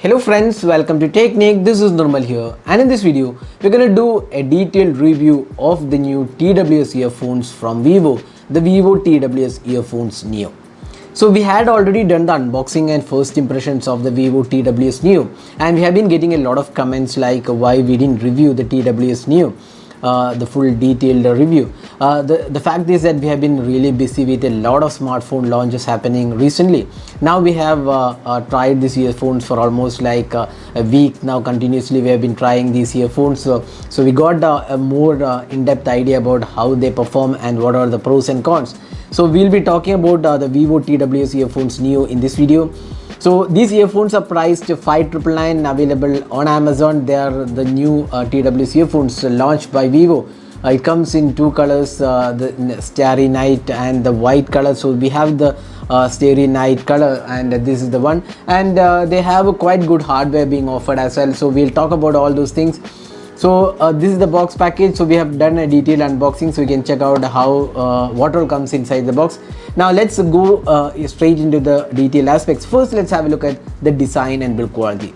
Hello friends, welcome to Technique. This is Normal here, and in this video we're gonna do a detailed review of the new TWS earphones from Vivo, the Vivo TWS Earphones Neo. So we had already done the unboxing and first impressions of the Vivo TWS Neo, and we have been getting a lot of comments like why we didn't review the TWS Neo. The full detailed review. The fact is that we have been really busy with a lot of smartphone launches happening recently. Now we have tried these earphones for almost like a week now. Continuously we have been trying these earphones, so we got a more in-depth idea about how they perform and what are the pros and cons. So we'll be talking about the Vivo TWS Earphones Neo in this video. So these earphones are priced $5,999, available on Amazon. They are the new TWS earphones launched by Vivo. It comes in two colors, the starry night and the white color. So we have the starry night color, and this is the one, and they have a quite good hardware being offered as well. So we'll talk about all those things. So this is the box package. So we have done a detailed unboxing, so you can check out how what all comes inside the box. Now let's go straight into the detailed aspects. First, let's have a look at the design and build quality.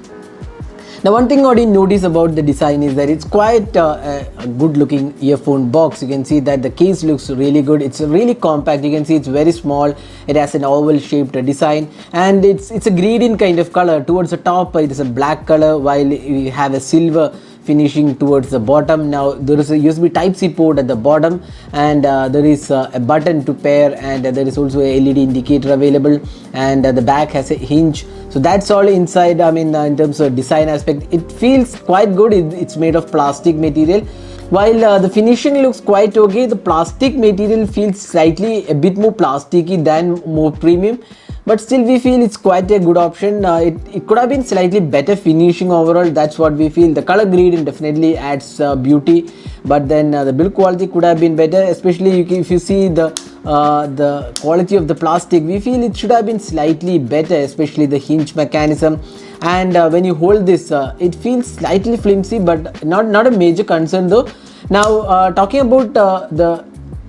Now, one thing what you notice about the design is that it's quite a good looking earphone box. You can see that the case looks really good. It's really compact. You can see it's very small. It has an oval shaped design, and it's a gradient kind of color. Towards the top it is a black color, while you have a silver finishing towards the bottom. Now there is a USB Type-C port at the bottom, and there is a button to pair, and there is also a LED indicator available, and the back has a hinge. So that's all inside. I mean, in terms of design aspect, it feels quite good. It's made of plastic material. While the finishing looks quite okay, the plastic material feels slightly a bit more plasticky than more premium, but still we feel it's quite a good option. It could have been slightly better finishing overall. That's what we feel. The color gradient definitely adds beauty, but then the build quality could have been better, especially if you see the quality of the plastic. We feel it should have been slightly better, especially the hinge mechanism. And when you hold this, it feels slightly flimsy, but not a major concern though. Now talking about the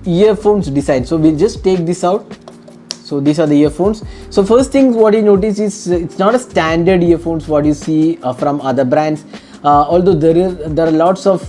earphones design, so we'll just take this out. So these are the earphones. So first thing what you notice is it's not a standard earphones what you see from other brands. Although there are lots of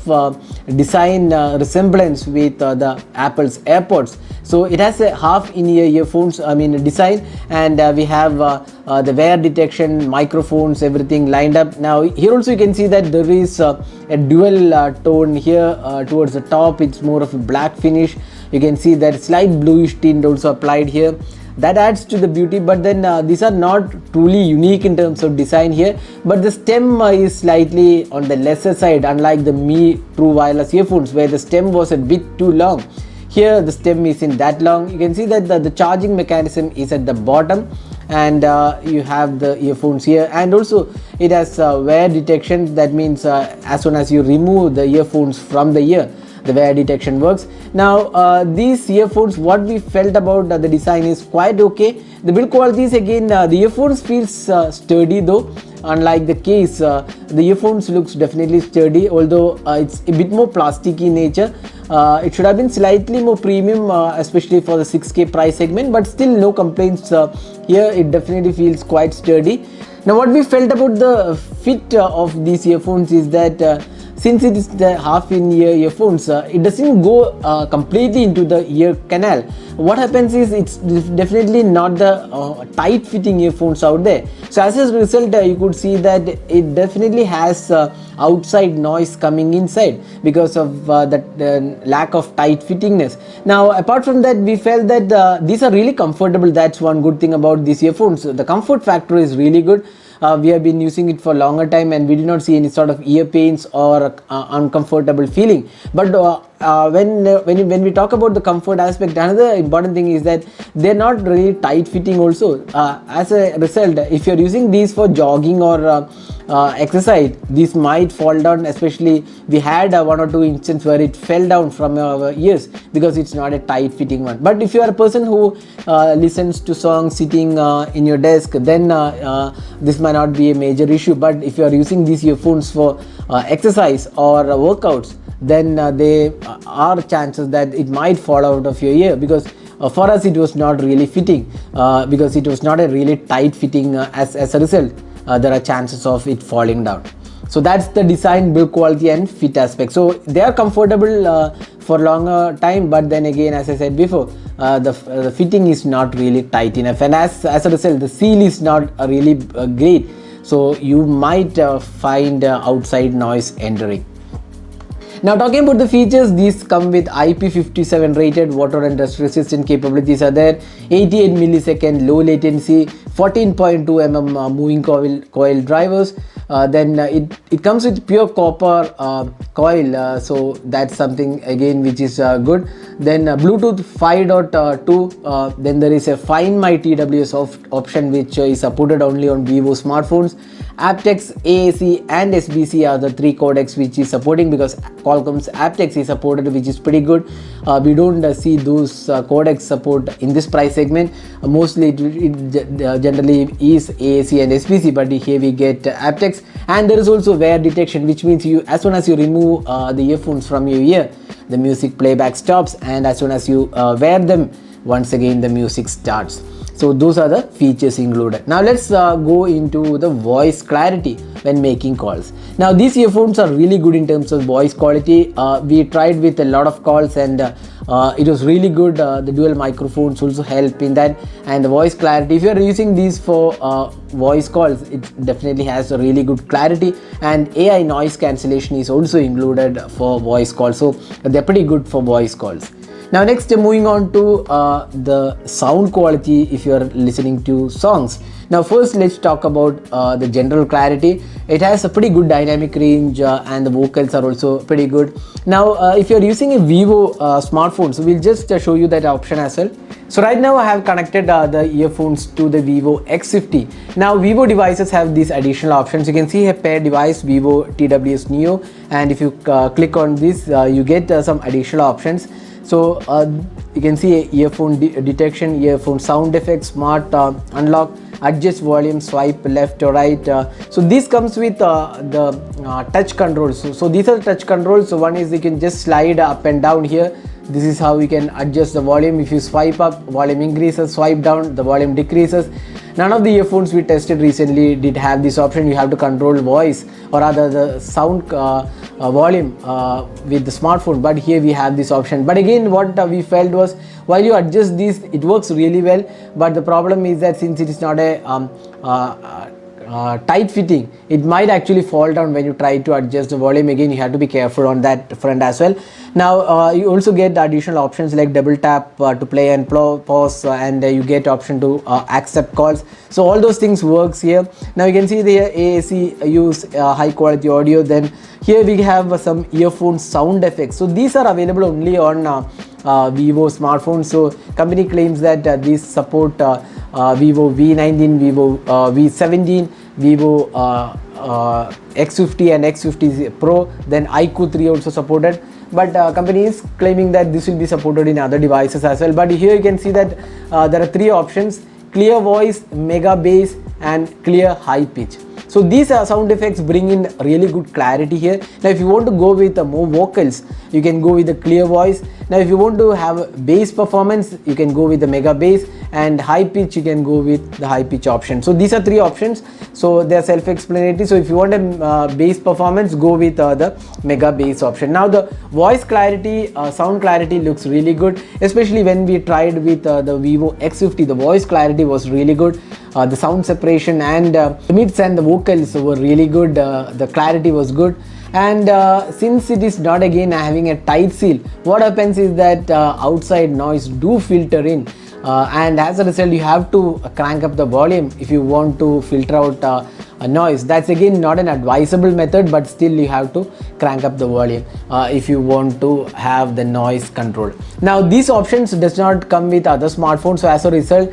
design resemblance with the Apple's AirPods. So it has a half in-ear earphones, design, and we have the wear detection, microphones, everything lined up. Now here also you can see that there is a dual tone here towards the top. It's more of a black finish. You can see that slight bluish tint also applied here. That adds to the beauty, but then these are not truly unique in terms of design here. But the stem is slightly on the lesser side, unlike the Mi True Wireless earphones where the stem was a bit too long. Here the stem isn't that long. You can see that the charging mechanism is at the bottom, and you have the earphones here, and also it has wear detection. That means as soon as you remove the earphones from the ear, the wear detection works. Now these earphones, what we felt about the design is quite okay. The build quality is again, the earphones feels sturdy though. Unlike the case, the earphones looks definitely sturdy, although it's a bit more plasticky in nature. It should have been slightly more premium, especially for the 6K price segment, but still no complaints here. It definitely feels quite sturdy. Now what we felt about the fit of these earphones is that since it is the half in ear earphones, it doesn't go completely into the ear canal. What happens is it's definitely not the tight fitting earphones out there. So as a result, you could see that it definitely has outside noise coming inside because of that lack of tight fittingness. Now apart from that, we felt that these are really comfortable. That's one good thing about these earphones. The comfort factor is really good. We have been using it for a longer time, and we did not see any sort of ear pains or uncomfortable feeling. But when we talk about the comfort aspect, another important thing is that they're not really tight fitting also. As a result, if you're using these for jogging or exercise, these might fall down. Especially we had one or two instances where it fell down from our ears because it's not a tight fitting one. But if you are a person who listens to songs sitting in your desk, then this might not be a major issue. But if you are using these earphones for exercise or workouts, then there are chances that it might fall out of your ear, because for us it was not really fitting, because it was not a really tight fitting as a result. there are chances of it falling down. So that's the design, build quality and fit aspect. So they are comfortable for longer time, but then again, as I said before, the fitting is not really tight enough, and as a result, the seal is not really great. So you might find outside noise entering. Now talking about the features, these come with IP57 rated water and dust resistant capabilities are there, 88 millisecond low latency, 14.2 mm moving coil drivers. Then it comes with pure copper coil, so that's something again which is good. Then Bluetooth 5.2, then there is a Find My TWS option which is supported only on Vivo smartphones. aptX, AAC and SBC are the three codecs which is supporting, because Qualcomm's aptX is supported, which is pretty good. We don't see those codecs support in this price segment. Mostly it generally is AAC and SBC, but here we get aptX, and there is also wear detection, which means you, as soon as you remove the earphones from your ear, the music playback stops, and as soon as you wear them, once again the music starts. So those are the features included. Now let's go into the voice clarity when making calls. Now these earphones are really good in terms of voice quality. We tried with a lot of calls, and it was really good. The dual microphones also help in that, and the voice clarity, if you are using these for voice calls, it definitely has a really good clarity, and AI noise cancellation is also included for voice calls, so they're pretty good for voice calls. Now next, moving on to the sound quality if you are listening to songs. Now first let's talk about the general clarity. It has a pretty good dynamic range, and the vocals are also pretty good. Now if you are using a Vivo smartphone, so we'll just show you that option as well. So right now I have connected the earphones to the Vivo X50. Now Vivo devices have these additional options. You can see a pair device, Vivo TWS Neo, and if you click on this, you get some additional options. So you can see earphone detection, earphone sound effects, smart unlock, adjust volume, swipe left or right. So this comes with the touch controls. So these are touch controls. So one is you can just slide up and down here. This is how you can adjust the volume. If you swipe up, volume increases, swipe down, the volume decreases. None of the earphones we tested recently did have this option. You have to control voice, or rather the sound volume with the smartphone, but here we have this option. But again, what we felt was, while you adjust this, it works really well, but the problem is that since it is not a tight fitting, it might actually fall down when you try to adjust the volume. Again, you have to be careful on that front as well. Now you also get additional options like double tap to play and pause, and you get option to accept calls. So all those things works here. Now you can see the AAC use high quality audio. Then here we have some earphone sound effects. So these are available only on Vivo smartphones. So company claims that these support Vivo V19, Vivo V17, Vivo X50 and X50 Pro. Then iQOO 3 also supported, but company is claiming that this will be supported in other devices as well. But here you can see that there are three options: clear voice, mega bass and clear high pitch. So these sound effects bring in really good clarity here. Now if you want to go with more vocals, you can go with the clear voice. Now if you want to have bass performance, you can go with the mega bass, and high pitch you can go with the high pitch option. So these are three options, so they are self-explanatory. So if you want a bass performance, go with the mega bass option. Now the voice clarity, sound clarity looks really good, especially when we tried with the Vivo X50. The voice clarity was really good. The sound separation and the mids and the vocals were really good. The clarity was good. And since it is not again having a tight seal, what happens is that outside noise do filter in, and as a result you have to crank up the volume if you want to filter out a noise. That's again not an advisable method, but still you have to crank up the volume if you want to have the noise control. Now these options does not come with other smartphones, so as a result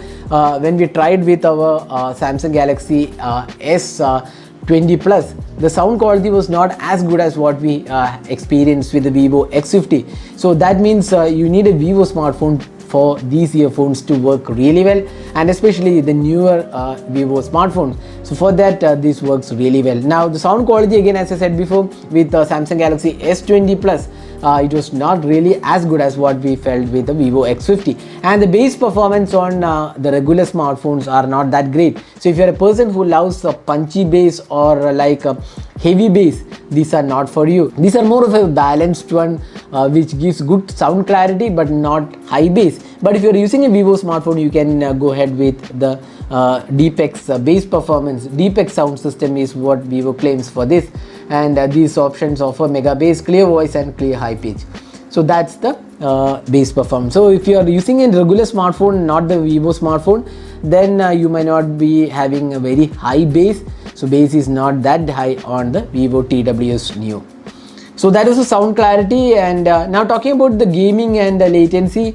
when we tried with our Samsung Galaxy S20 Plus, the sound quality was not as good as what we experienced with the Vivo X50. So that means you need a Vivo smartphone for these earphones to work really well, and especially the newer Vivo smartphones. So for that this works really well. Now the sound quality, again as I said before, with Samsung Galaxy S20 Plus, it was not really as good as what we felt with the Vivo X50. And the bass performance on the regular smartphones are not that great. So if you're a person who loves a punchy bass or like a heavy bass, these are not for you. These are more of a balanced one, which gives good sound clarity but not high bass. But if you're using a Vivo smartphone, you can go ahead with the Deepx bass performance. Deepx sound system is what Vivo claims for this, and these options offer mega bass, clear voice and clear high pitch. So that's the bass performance. So if you are using a regular smartphone, not the Vivo smartphone, then you might not be having a very high bass. So bass is not that high on the Vivo TWS Neo. So that is the sound clarity. And now talking about the gaming and the latency,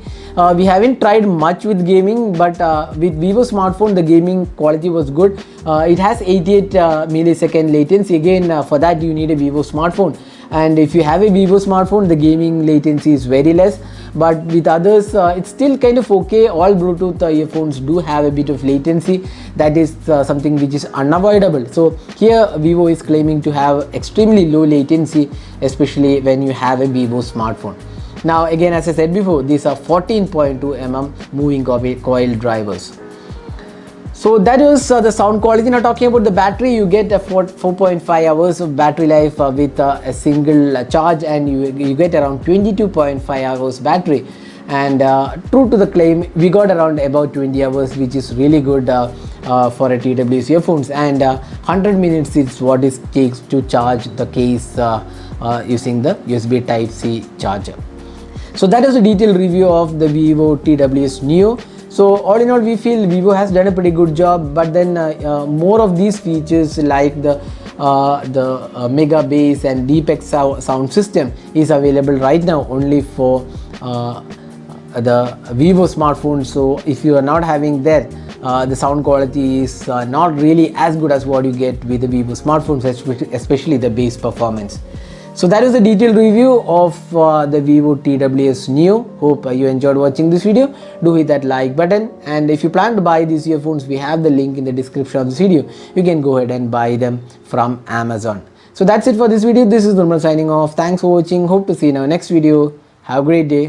we haven't tried much with gaming, but with Vivo smartphone the gaming quality was good. It has 88 millisecond latency. Again, for that you need a Vivo smartphone, and if you have a Vivo smartphone the gaming latency is very less. But with others it's still kind of okay. All Bluetooth earphones do have a bit of latency. That is something which is unavoidable. So here Vivo is claiming to have extremely low latency, especially when you have a Vivo smartphone. Now again, as I said before, these are 14.2 mm moving coil drivers. So that was the sound quality. Now talking about the battery, you get a 4.5 hours of battery life with a single charge, and you get around 22.5 hours battery. And true to the claim, we got around about 20 hours, which is really good for a TWS earphones. And 100 minutes is what it takes to charge the case using the USB Type-C charger. So that is a detailed review of the Vivo TWS Neo. So all in all, we feel Vivo has done a pretty good job, but then more of these features like the mega bass and Deepx sound system is available right now only for the Vivo smartphone. So if you are not having that, the sound quality is not really as good as what you get with the Vivo smartphones, especially the bass performance. So that is a detailed review of the Vivo TWS Neo. Hope you enjoyed watching this video. Do hit that like button, and if you plan to buy these earphones, we have the link in the description of this video. You can go ahead and buy them from Amazon. So that's it for this video. This is Nirmal signing off. Thanks for watching. Hope to see you in our next video. Have a great day.